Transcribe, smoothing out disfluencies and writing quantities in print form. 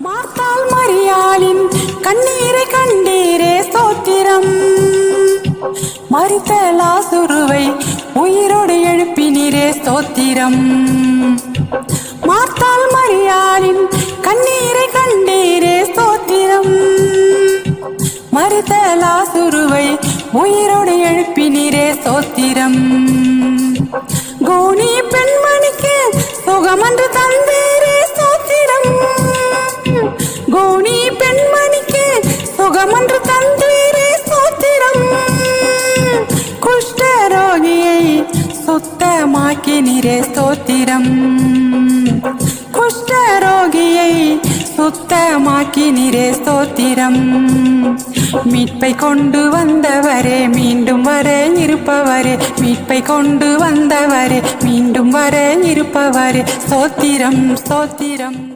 மார்த்தாள் மரியாளின் கண்ணீரை கண்டீரே ஸ்தோத்திரம். மரித்த லாசருவை உயிரோடு எழுப்பினீரே ஸ்தோத்திரம். மார்த்தாள் மரியாளின் கண்ணீரை கண்டீரே ஸ்தோத்திரம். மரித்த லாசருவை உயிரோடு எழுப்பினீரே ஸ்தோத்திரம். கோனி பெண்மணிக்கு சுகமன்று தந்தீரே ஸ்தோத்திரம். கோனி பெண்மணிக்கு சுகமன்று தந்தீரே ஸ்தோத்திரம். குஷ்டரோகியை சுத்தமாக்கினீரே ஸ்தோத்திரம். குஷ்டரோகியை சுத்தமாக்கினீரே ஸ்தோத்திரம். மீட்பை கொண்டு வந்தவரே மீண்டும் வர இருப்பவரே. மீட்பை கொண்டு வந்தவரே மீண்டும் வர இருப்பவரே. ஸ்தோத்திரம் ஸ்தோத்திரம்.